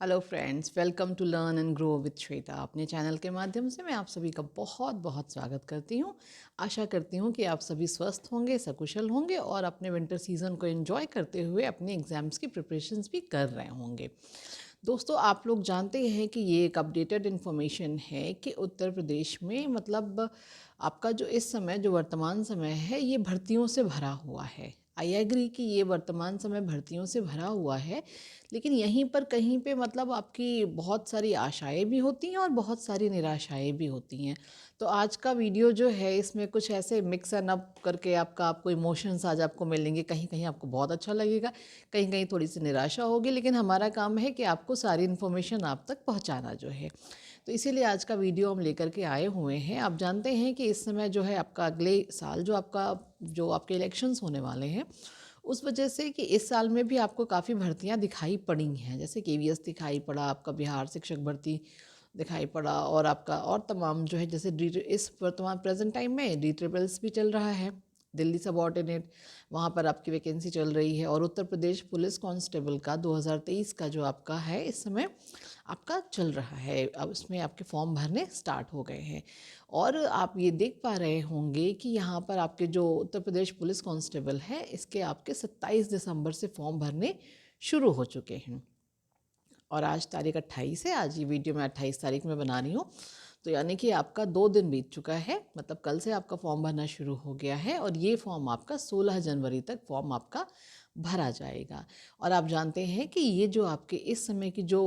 Hello friends, welcome to learn and grow with Shweta. अपने channel के माध्यम से मैं आप सभी का बहुत बहुत स्वागत करती हूँ। आशा करती हूँ कि आप सभी स्वस्थ होंगे, सकुशल होंगे और अपने विंटर सीजन को एंजॉय करते हुए अपने एग्जाम्स की प्रिपरेशंस भी कर रहे होंगे। दोस्तों, आप लोग जानते हैं कि ये एक अपडेटेड इन्फॉर्मेशन है कि उत्तर प्रदेश में मतलब आपका जो इस समय जो वर्तमान समय है ये भर्तियों से भरा हुआ है। आई एग्री कि ये वर्तमान समय भर्तियों से भरा हुआ है, लेकिन यहीं पर कहीं पे मतलब आपकी बहुत सारी आशाएं भी होती हैं और बहुत सारी निराशाएं भी होती हैं। तो आज का वीडियो जो है इसमें कुछ ऐसे मिक्स एंड अप करके आपको इमोशंस आज आपको मिलेंगे। कहीं कहीं आपको बहुत अच्छा लगेगा, कहीं कहीं थोड़ी सी निराशा होगी, लेकिन हमारा काम है कि आपको सारी इन्फॉर्मेशन आप तक पहुंचाना जो है। तो इसीलिए आज का वीडियो हम लेकर के आए हुए हैं। आप जानते हैं कि इस समय जो है आपका अगले साल जो आपके इलेक्शंस होने वाले हैं, उस वजह से कि इस साल में भी आपको काफ़ी भर्तियां दिखाई पड़ी हैं। जैसे केवीएस दिखाई पड़ा, आपका बिहार शिक्षक भर्ती दिखाई पड़ा, और आपका और तमाम जो है जैसे इस वर्तमान प्रेजेंट टाइम में डी ट्रिपल्स भी चल रहा है, दिल्ली सबऑर्डिनेट, वहाँ पर आपकी वैकेंसी चल रही है। और उत्तर प्रदेश पुलिस कांस्टेबल का 2023 का जो आपका है इस समय आपका चल रहा है। अब इसमें आपके फॉर्म भरने स्टार्ट हो गए हैं। और आप ये देख पा रहे होंगे कि यहाँ पर आपके जो उत्तर प्रदेश पुलिस कांस्टेबल है इसके आपके 27 दिसंबर से फॉर्म भरने शुरू हो चुके हैं। और आज तारीख 28 है। आज ये वीडियो मैं 28 तारीख में बना रही हूँ, तो यानी कि आपका 2 दिन बीत चुका है। मतलब कल से आपका फॉर्म भरना शुरू हो गया है और ये फॉर्म आपका 16 जनवरी तक फॉर्म आपका भरा जाएगा। और आप जानते हैं कि ये जो आपके इस समय की जो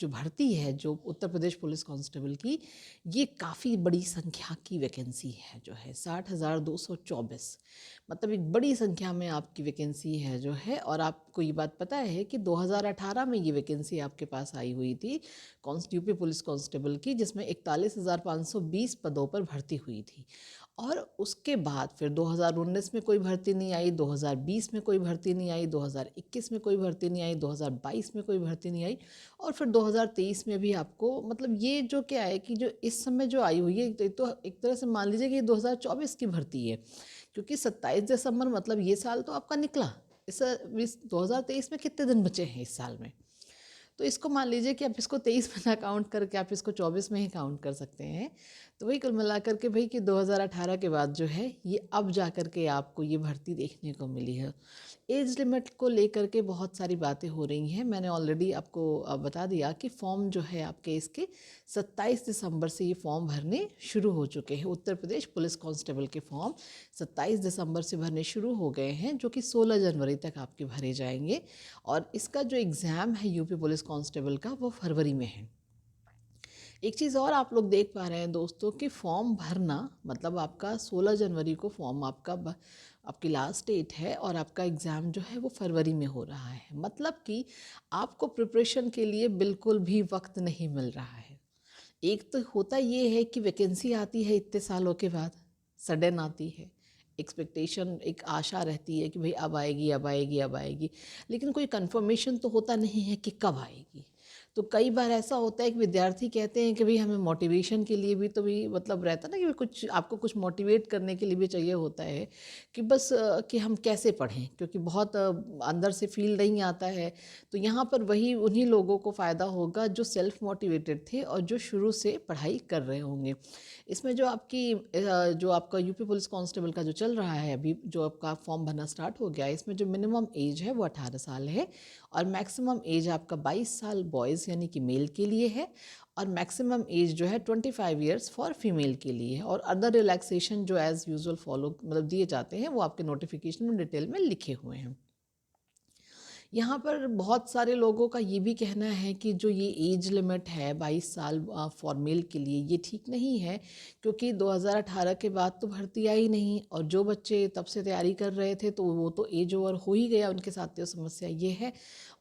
भर्ती है जो उत्तर प्रदेश पुलिस कांस्टेबल की, ये काफ़ी बड़ी संख्या की वैकेंसी है जो है 60,224। मतलब एक बड़ी संख्या में आपकी वैकेंसी है जो है। और आपको ये बात पता है कि 2018 में ये वैकेंसी आपके पास आई हुई थी यूपी पुलिस कांस्टेबल की, जिसमें 41,520 पदों पर भर्ती हुई थी। और उसके बाद फिर 2019 में कोई भर्ती नहीं आई, 2020 में कोई भर्ती नहीं आई, 2021 में कोई भर्ती नहीं आई, 2022 में कोई भर्ती नहीं आई, और फिर 2023 में भी आपको मतलब ये जो क्या है कि जो इस समय जो आई हुई है, तो एक तरह से मान लीजिए कि ये 2024 की भर्ती है, क्योंकि 27 दिसंबर मतलब ये साल तो आपका निकला। इस 2023 में कितने दिन बचे हैं इस साल में? तो इसको मान लीजिए कि आप इसको 23 में ना काउंट करके आप इसको 24 में ही काउंट कर सकते हैं। तो वही कुल मिला करके भाई कि 2018 के बाद जो है ये अब जा कर के आपको ये भर्ती देखने को मिली है। एज लिमिट को लेकर के बहुत सारी बातें हो रही हैं। मैंने ऑलरेडी आपको बता दिया कि फॉर्म जो है आपके इसके 27 दिसंबर से ये फॉर्म भरने शुरू हो चुके हैं। उत्तर प्रदेश पुलिस कांस्टेबल के फॉर्म 27 दिसंबर से भरने शुरू हो गए हैं, जो कि 16 जनवरी तक आपके भरे जाएंगे। और इसका जो एग्ज़ाम है यूपी पुलिस कांस्टेबल का वो फरवरी में है। एक चीज़ और आप लोग देख पा रहे हैं दोस्तों कि फॉर्म भरना मतलब आपका 16 जनवरी को फॉर्म आपकी लास्ट डेट है, और आपका एग्ज़ाम जो है वो फरवरी में हो रहा है। मतलब कि आपको प्रिपरेशन के लिए बिल्कुल भी वक्त नहीं मिल रहा है। एक तो होता ये है कि वैकेंसी आती है इतने सालों के बाद, सडन आती है। एक्सपेक्टेशन, एक आशा रहती है कि भाई अब आएगी, अब आएगी, अब आएगी, लेकिन कोई कंफर्मेशन तो होता नहीं है कि कब आएगी। तो कई बार ऐसा होता है कि विद्यार्थी कहते हैं कि भाई हमें मोटिवेशन के लिए भी तो भी मतलब रहता है ना कि कुछ आपको कुछ मोटिवेट करने के लिए भी चाहिए होता है कि बस कि हम कैसे पढ़ें, क्योंकि बहुत अंदर से फील नहीं आता है। तो यहाँ पर वही उन्हीं लोगों को फ़ायदा होगा जो सेल्फ मोटिवेटेड थे और जो शुरू से पढ़ाई कर रहे होंगे। इसमें जो आपका यूपी पुलिस कांस्टेबल का जो चल रहा है अभी, जो आपका फॉर्म भरना स्टार्ट हो गया है, इसमें जो मिनिमम एज है वो 18 साल है, और मैक्सिमम एज आपका 22 साल बॉयज़ यानी कि मेल के लिए है, और मैक्सिमम एज जो है 25 ईयर्स फॉर फीमेल के लिए है। और अदर रिलैक्सेशन जो एज़ यूजुअल फॉलो मतलब दिए जाते हैं वो आपके नोटिफिकेशन में डिटेल में लिखे हुए हैं। यहाँ पर बहुत सारे लोगों का ये भी कहना है कि जो ये एज लिमिट है 22 साल फॉर मेल के लिए, ये ठीक नहीं है, क्योंकि 2018 के बाद तो भर्ती आई नहीं, और जो बच्चे तब से तैयारी कर रहे थे तो वो तो एज ओवर हो ही गया उनके साथ। तो समस्या ये है,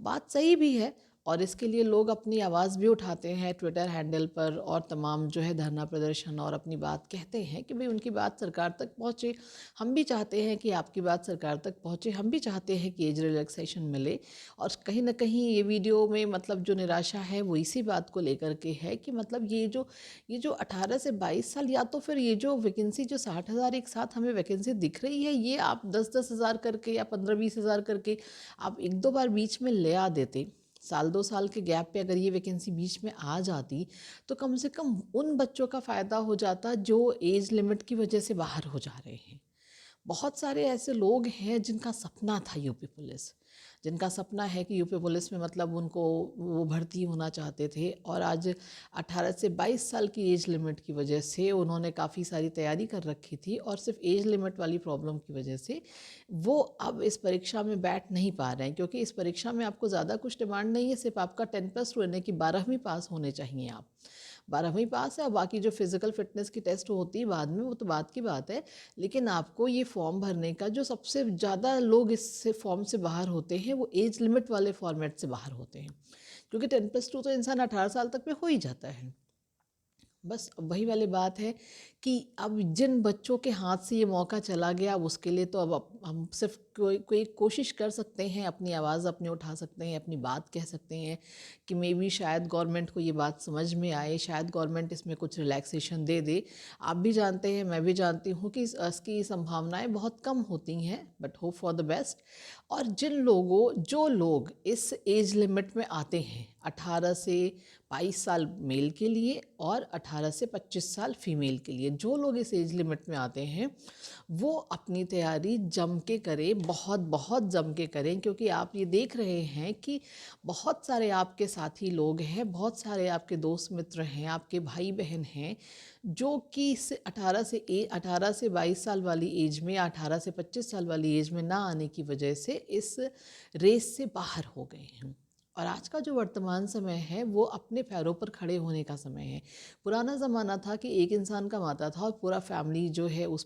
बात सही भी है, और इसके लिए लोग अपनी आवाज़ भी उठाते हैं ट्विटर हैंडल पर, और तमाम जो है धरना प्रदर्शन, और अपनी बात कहते हैं कि भाई उनकी बात सरकार तक पहुँचे। हम भी चाहते हैं कि आपकी बात सरकार तक पहुँचे, हम भी चाहते हैं कि एज रिलैक्सेशन मिले। और कहीं ना कहीं ये वीडियो में मतलब जो निराशा है वो इसी बात को लेकर के है कि मतलब ये जो 18 से 22 साल, या तो फिर ये जो वैकेंसी जो 60,000 एक साथ हमें वैकेंसी दिख रही है, ये आप 10-10 हज़ार करके या 15-20 हज़ार करके आप एक दो बार बीच में ले आ देते, साल 2 साल के गैप पे अगर ये वैकेंसी बीच में आ जाती तो कम से कम उन बच्चों का फ़ायदा हो जाता जो एज लिमिट की वजह से बाहर हो जा रहे हैं। बहुत सारे ऐसे लोग हैं जिनका सपना था यूपी पुलिस, जिनका सपना है कि यूपी पुलिस में मतलब उनको वो भर्ती होना चाहते थे, और आज 18 से 22 साल की एज लिमिट की वजह से उन्होंने काफ़ी सारी तैयारी कर रखी थी, और सिर्फ एज लिमिट वाली प्रॉब्लम की वजह से वो अब इस परीक्षा में बैठ नहीं पा रहे हैं, क्योंकि इस परीक्षा में आपको ज़्यादा कुछ डिमांड नहीं है, सिर्फ आपका 10+2 यानी कि 12वीं पास होने चाहिए आप। 12वीं पास है, और बाकी जो फिज़िकल फ़िटनेस की टेस्ट होती है बाद में, वो तो बात की बात है। लेकिन आपको ये फॉर्म भरने का जो सबसे ज़्यादा लोग इससे फॉर्म से बाहर होते हैं वो एज लिमिट वाले फॉर्मेट से बाहर होते हैं, क्योंकि 10+2 तो इंसान 18 साल तक में हो ही जाता है। बस अब वही वाली बात है कि अब जिन बच्चों के हाथ से ये मौका चला गया, अब उसके लिए तो अब हम सिर्फ कोई कोई कोशिश कर सकते हैं, अपनी आवाज़ अपनी उठा सकते हैं, अपनी बात कह सकते हैं कि मे बी शायद गवर्नमेंट को ये बात समझ में आए, शायद गवर्नमेंट इसमें कुछ रिलैक्सेशन दे दे। आप भी जानते हैं, मैं भी जानती हूँ कि इसकी संभावनाएं बहुत कम होती हैं, but hope for the best. और जो लोग इस एज लिमिट में आते हैं 18 से 22 साल मेल के लिए और 18 से 25 साल फीमेल के लिए, जो लोग इस एज लिमिट में आते हैं वो अपनी तैयारी जम के करें, बहुत बहुत जम के करें, क्योंकि आप ये देख रहे हैं कि बहुत सारे आपके साथी लोग हैं, बहुत सारे आपके दोस्त मित्र हैं, आपके भाई बहन हैं, जो कि इस 18 से 22 साल वाली एज में या 18 से 25 साल वाली एज में ना आने की वजह से इस रेस से बाहर हो गए हैं। और आज का जो वर्तमान समय है वो अपने पैरों पर खड़े होने का समय है। पुराना ज़माना था कि एक इंसान कमाता था और पूरा फैमिली जो है उस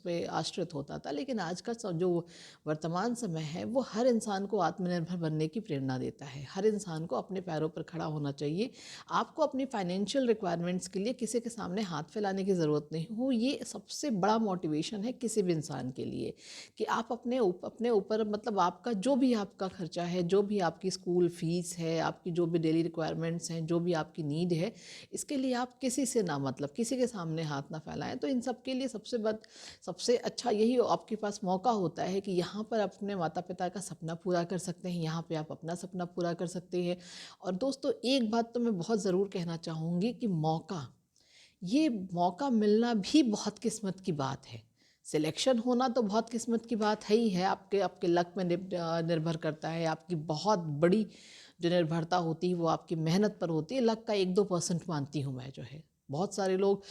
पे आश्रित होता था, लेकिन आज का जो वर्तमान समय है वो हर इंसान को आत्मनिर्भर बनने की प्रेरणा देता है। हर इंसान को अपने पैरों पर खड़ा होना चाहिए। आपको अपनी फाइनेंशियल रिक्वायरमेंट्स के लिए किसी के सामने हाथ फैलाने की ज़रूरत नहीं हो, ये सबसे बड़ा मोटिवेशन है किसी भी इंसान के लिए, कि आप अपने ऊपर मतलब आपका जो भी आपका खर्चा है, जो भी आपकी स्कूल फीस है, आपकी जो भी डेली रिक्वायरमेंट्स हैं, जो भी आपकी नीड है, इसके लिए आप किसी से ना मतलब किसी के सामने हाथ ना फैलाएं। तो इन सब के लिए सबसे अच्छा यही आपके पास मौका होता है कि यहाँ पर अपने माता पिता का सपना पूरा कर सकते हैं, यहाँ पे आप अपना सपना पूरा कर सकते हैं। और दोस्तों एक बात तो मैं बहुत ज़रूर कहना चाहूँगी कि ये मौका मिलना भी बहुत किस्मत की बात है। सिलेक्शन होना तो बहुत किस्मत की बात है ही है, आपके आपके लक में निर्भर करता है। आपकी बहुत बड़ी जो निर्भरता होती है वो आपकी मेहनत पर होती है। लक का 1-2% मानती हूँ मैं जो है। बहुत सारे लोग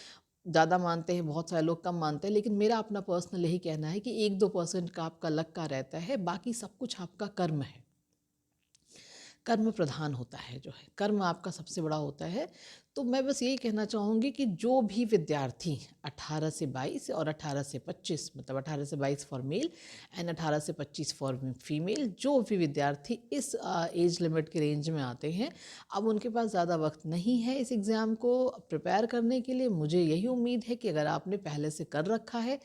ज़्यादा मानते हैं, बहुत सारे लोग कम मानते हैं, लेकिन मेरा अपना पर्सनल यही कहना है कि 1-2% का आपका लक का रहता है, बाकी सब कुछ आपका कर्म है। कर्म प्रधान होता है जो है, कर्म आपका सबसे बड़ा होता है। तो मैं बस यही कहना चाहूँगी कि जो भी विद्यार्थी 18 से 22 और 18 से 25 मतलब 18 से 22 फॉर मेल एंड 18 से 25 फॉर फीमेल, जो भी विद्यार्थी इस एज लिमिट के रेंज में आते हैं, अब उनके पास ज़्यादा वक्त नहीं है इस एग्ज़ाम को प्रिपेयर करने के लिए। मुझे यही उम्मीद है कि अगर आपने पहले से कर रखा है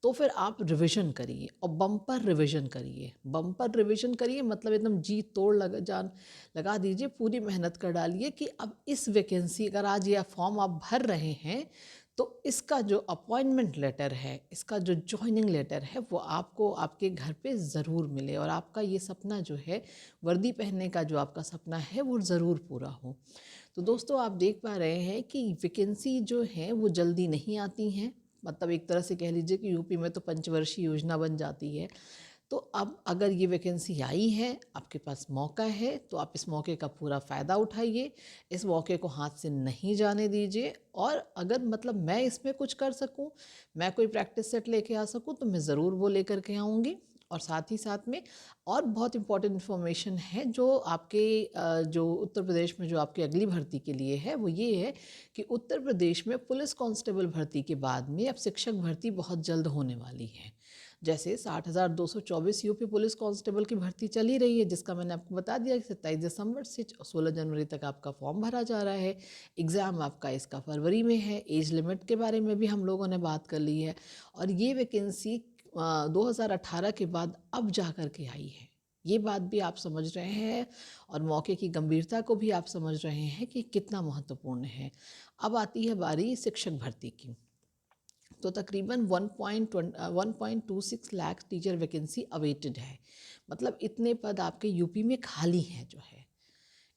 तो फिर आप रिवीजन करिए, और बम्पर रिवीजन करिए। बम्पर रिवीजन करिए मतलब एकदम जी तोड़ लगा दीजिए, पूरी मेहनत कर डालिए कि अब इस वैकेंसी अगर आज यह फॉर्म आप भर रहे हैं तो इसका जो अपॉइंटमेंट लेटर है, इसका जो जॉइनिंग लेटर है, वो आपको आपके घर पे ज़रूर मिले, और आपका ये सपना जो है वर्दी पहनने का जो आपका सपना है वो ज़रूर पूरा हो। तो दोस्तों आप देख पा रहे हैं कि वैकेंसी जो है वो जल्दी नहीं आती हैं। मतलब एक तरह से कह लीजिए कि यूपी में तो पंचवर्षीय योजना बन जाती है। तो अब अगर ये वैकेंसी आई है, आपके पास मौका है, तो आप इस मौके का पूरा फ़ायदा उठाइए, इस मौके को हाथ से नहीं जाने दीजिए। और अगर मतलब मैं इसमें कुछ कर सकूं, मैं कोई प्रैक्टिस सेट लेके आ सकूं, तो मैं ज़रूर वो लेकर के आऊँगी। और साथ ही साथ में और बहुत इम्पॉर्टेंट इन्फॉर्मेशन है जो आपके जो उत्तर प्रदेश में जो आपकी अगली भर्ती के लिए है, वो ये है कि उत्तर प्रदेश में पुलिस कांस्टेबल भर्ती के बाद में अब शिक्षक भर्ती बहुत जल्द होने वाली है। जैसे 60,224 यूपी पुलिस कांस्टेबल की भर्ती चली रही है, जिसका मैंने आपको बता दिया कि 27 दिसंबर से 16 जनवरी तक आपका फॉर्म भरा जा रहा है। एग्ज़ाम आपका इसका फरवरी में है। एज लिमिट के बारे में भी हम लोगों ने बात कर ली है, और ये वैकेंसी 2018 के बाद अब जा कर के आई है। ये बात भी आप समझ रहे हैं, और मौके की गंभीरता को भी आप समझ रहे हैं कि कितना महत्वपूर्ण है। अब आती है बारी शिक्षक भर्ती की। तो तकरीबन 1.26 लाख टीचर वैकेंसी अवेटेड है। मतलब इतने पद आपके यूपी में खाली हैं जो है।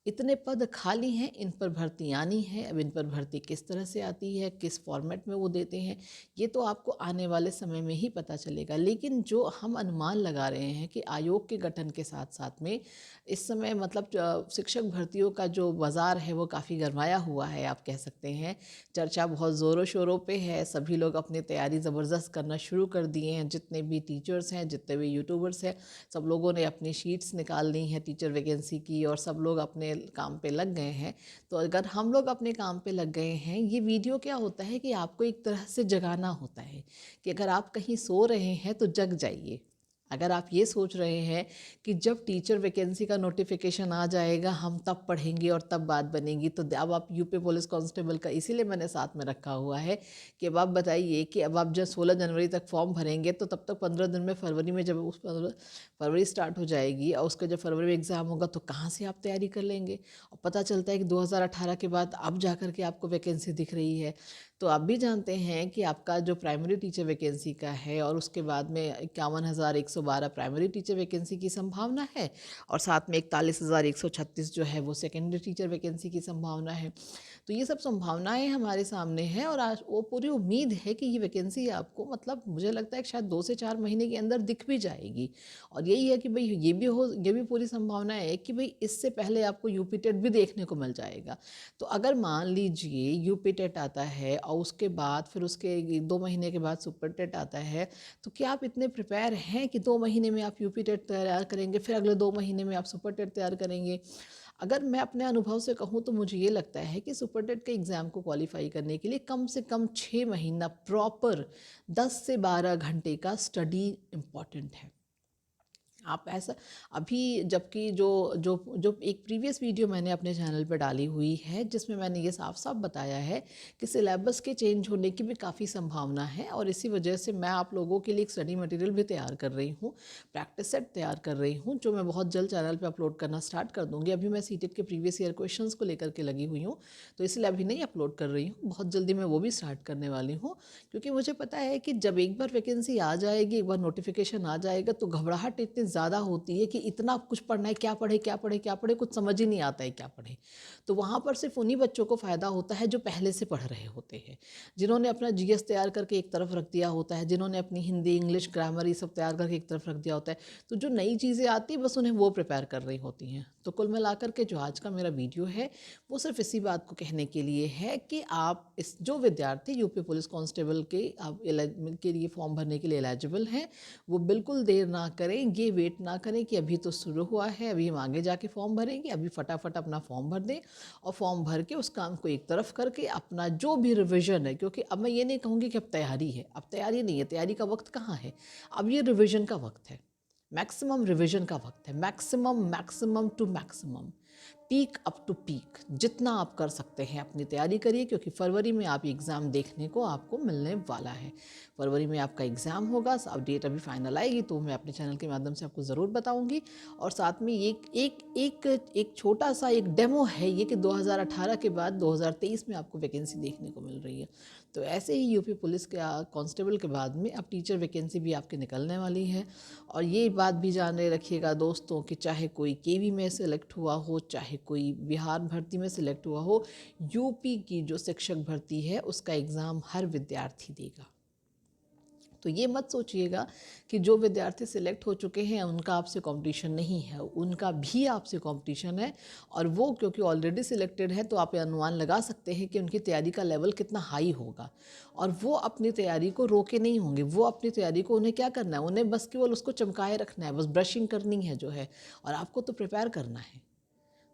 इतने पद खाली हैं, इन पर भर्ती आनी है। अब इन पर भर्ती किस तरह से आती है, किस फॉर्मेट में वो देते हैं, ये तो आपको आने वाले समय में ही पता चलेगा। लेकिन जो हम अनुमान लगा रहे हैं कि आयोग के गठन के साथ साथ में इस समय मतलब शिक्षक भर्तियों का जो बाज़ार है वो काफ़ी गरमाया हुआ है, आप कह सकते हैं। चर्चा बहुत ज़ोरों शोरों पे है, सभी लोग अपनी तैयारी ज़बरदस्त करना शुरू कर दिए हैं। जितने भी टीचर्स हैं, जितने भी यूट्यूबर्स हैं, सब लोगों ने अपनी शीट्स निकाल ली हैं टीचर वैकेंसी की और सब लोग अपने काम पे लग गए हैं। तो अगर हम लोग अपने काम पे लग गए हैं, ये वीडियो क्या होता है कि आपको एक तरह से जगाना होता है कि अगर आप कहीं सो रहे हैं तो जग जाइए। अगर आप ये सोच रहे हैं कि जब टीचर वैकेंसी का नोटिफिकेशन आ जाएगा हम तब पढ़ेंगे और तब बात बनेगी, तो अब आप यूपी पुलिस कांस्टेबल का इसीलिए मैंने साथ में रखा हुआ है कि अब आप बताइए कि अब आप जब 16 जनवरी तक फॉर्म भरेंगे तो तब तक 15 दिन में फरवरी में जब उस फरवरी स्टार्ट हो जाएगी और उसका जब फरवरी में एग्ज़ाम होगा तो कहाँ से आप तैयारी कर लेंगे। और पता चलता है कि 2018 के बाद अब जा कर के आपको वैकेंसी दिख रही है। तो आप भी जानते हैं कि आपका जो प्राइमरी टीचर वैकेंसी का है और उसके बाद में 51,112 प्राइमरी टीचर वैकेंसी की संभावना है और साथ में 41,136 जो है वो सेकेंडरी टीचर वैकेंसी की संभावना है। तो ये सब संभावनाएं हमारे सामने हैं और आज वो पूरी उम्मीद है कि ये वैकेंसी आपको मतलब मुझे लगता है कि शायद 2 से 4 महीने के अंदर दिख भी जाएगी। और यही है कि भाई ये भी पूरी संभावना है कि भाई इससे पहले आपको यूपी टेट भी देखने को मिल जाएगा। तो अगर मान लीजिए यूपी टेट आता है और उसके बाद फिर उसके 2 महीने के बाद सुपर टेट आता है, तो क्या आप इतने प्रिपेयर हैं कि 2 महीने में आप यूपी टेट तैयार करेंगे, फिर अगले 2 महीने में आप सुपर टेट तैयार करेंगे? अगर मैं अपने अनुभव से कहूँ तो मुझे ये लगता है कि सुपर टेट के एग्ज़ाम को क्वालिफाई करने के लिए कम से कम 6 महीना प्रॉपर 10 से 12 घंटे का स्टडी इम्पॉर्टेंट है। आप ऐसा अभी जबकि जो जो जो एक प्रीवियस वीडियो मैंने अपने चैनल पर डाली हुई है जिसमें मैंने ये साफ साफ बताया है कि सिलेबस के चेंज होने की भी काफ़ी संभावना है और इसी वजह से मैं आप लोगों के लिए एक स्टडी मटेरियल भी तैयार कर रही हूँ, प्रैक्टिस सेट तैयार कर रही हूँ, जो मैं बहुत जल्द चैनल पर अपलोड करना स्टार्ट कर दूँगी। अभी मैं सीटेट के प्रीवियस ईयर क्वेश्चन को लेकर के लगी हुई हूँ, तो इसलिए अभी नहीं अपलोड कर रही हूँ। बहुत जल्दी मैं वो भी स्टार्ट करने वाली हूँ, क्योंकि मुझे पता है कि जब एक बार वैकेंसी आ जाएगी, एक बार नोटिफिकेशन आ जाएगा तो घबराहट इतनी ज़्यादा होती है कि इतना कुछ पढ़ना है, क्या पढ़े क्या पढ़े क्या पढ़े, कुछ समझ ही नहीं आता है क्या पढ़े। तो वहाँ पर सिर्फ उन्हीं बच्चों को फ़ायदा होता है जो पहले से पढ़ रहे होते हैं, जिन्होंने अपना जीएस तैयार करके एक तरफ रख दिया होता है, जिन्होंने अपनी हिंदी इंग्लिश ग्रामर ये सब तैयार करके एक तरफ रख दिया होता है। तो जो नई चीज़ें आती हैं बस उन्हें वो प्रिपेयर कर रही होती हैं। तो कुल मिलाकर के जो आज का मेरा वीडियो है वो सिर्फ इसी बात को कहने के लिए है कि आप इस जो विद्यार्थी यूपी पुलिस कांस्टेबल के आप के लिए फॉर्म भरने के लिए एलिजिबल हैं, वो बिल्कुल देर ना करें, ये वेट ना करें कि अभी तो शुरू हुआ है, अभी हम आगे जाके फॉर्म भरेंगे। अभी फटाफट अपना फॉर्म भर दें और फॉर्म भर के उस काम को एक तरफ करके अपना जो भी रिविज़न है, क्योंकि अब मैं ये नहीं कहूँगी कि अब तैयारी है, अब तैयारी नहीं है, तैयारी का वक्त कहाँ है, अब ये रिविज़न का वक्त है, मैक्सिमम रिवीजन का वक्त है, maximum to maximum, peak up to peak, जितना आप कर सकते हैं अपनी तैयारी करिए, क्योंकि फरवरी में आप एग्ज़ाम देखने को आपको मिलने वाला है। फरवरी में आपका एग्ज़ाम होगा, अब डेट अभी फाइनल आएगी तो मैं अपने चैनल के माध्यम से आपको ज़रूर बताऊंगी। और साथ में एक छोटा सा एक डेमो है ये कि 2018 के बाद 2023 में आपको वैकेंसी देखने को मिल रही है। तो ऐसे ही यूपी पुलिस के कांस्टेबल के बाद में अब टीचर वैकेंसी भी आपके निकलने वाली है। और ये बात भी जाने रखिएगा दोस्तों कि चाहे कोई केवी में सेलेक्ट हुआ हो, चाहे कोई बिहार भर्ती में सेलेक्ट हुआ हो, यूपी की जो शिक्षक भर्ती है उसका एग्ज़ाम हर विद्यार्थी देगा। तो ये मत सोचिएगा कि जो विद्यार्थी सिलेक्ट हो चुके हैं उनका आपसे कंपटीशन नहीं है, उनका भी आपसे कंपटीशन है। और वो क्योंकि ऑलरेडी सिलेक्टेड है तो आप ये अनुमान लगा सकते हैं कि उनकी तैयारी का लेवल कितना हाई होगा। और वो अपनी तैयारी को रोके नहीं होंगे, वो अपनी तैयारी को उन्हें क्या करना है, उन्हें बस केवल उसको चमकाए रखना है, बस ब्रशिंग करनी है जो है, और आपको तो प्रिपेयर करना है।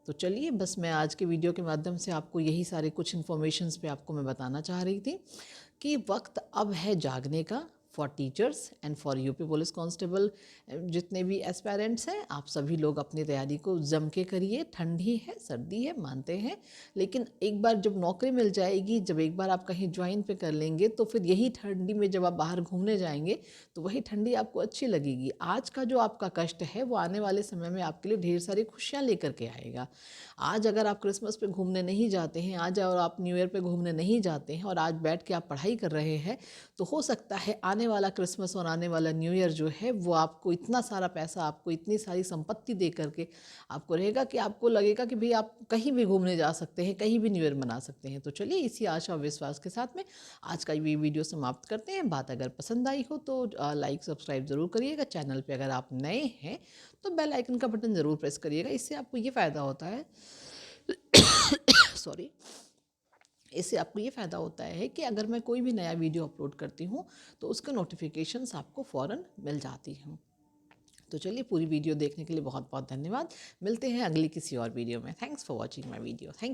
तो चलिए, बस मैं आज के वीडियो के माध्यम से आपको यही सारे कुछ इन्फॉर्मेशंस पे आपको मैं बताना चाह रही थी कि वक्त अब है जागने का for teachers and for UP police constable. जितने भी एस्पायरेंट्स हैं आप सभी लोग अपनी तैयारी को जम के करिए। ठंडी है, सर्दी है, मानते हैं, लेकिन एक बार जब नौकरी मिल जाएगी, जब एक बार आप कहीं ज्वाइन पे कर लेंगे तो फिर यही ठंडी में जब आप बाहर घूमने जाएंगे तो वही ठंडी आपको अच्छी लगेगी। आज का जो आपका कष्ट है वो आने वाले समय में आपके लिए ढेर सारी खुशियाँ लेकर के आएगा। आज अगर आप क्रिसमस पे घूमने नहीं जाते हैं, आज और आप न्यू ईयर पे घूमने नहीं जाते हैं और आज बैठ के आप पढ़ाई कर रहे हैं, तो हो सकता है आने आने वाला क्रिसमस और आने वाला न्यू ईयर जो है वो आपको इतना सारा पैसा, आपको इतनी सारी संपत्ति दे करके आपको रहेगा कि आपको लगेगा कि भाई आप कहीं भी घूमने जा सकते हैं, कहीं भी न्यू ईयर मना सकते हैं। तो चलिए इसी आशा और विश्वास के साथ में आज का ये वीडियो समाप्त करते हैं। बात अगर पसंद आई हो तो लाइक सब्सक्राइब ज़रूर करिएगा। चैनल पे अगर आप नए हैं तो बेल आइकन का बटन ज़रूर प्रेस करिएगा। इससे आपको ये फ़ायदा होता है सॉरी, इससे आपको ये फ़ायदा होता है कि अगर मैं कोई भी नया वीडियो अपलोड करती हूँ तो उसके नोटिफिकेशंस आपको फ़ौरन मिल जाती हैं। तो चलिए पूरी वीडियो देखने के लिए बहुत बहुत धन्यवाद। मिलते हैं अगली किसी और वीडियो में। Thanks for watching my video. Thank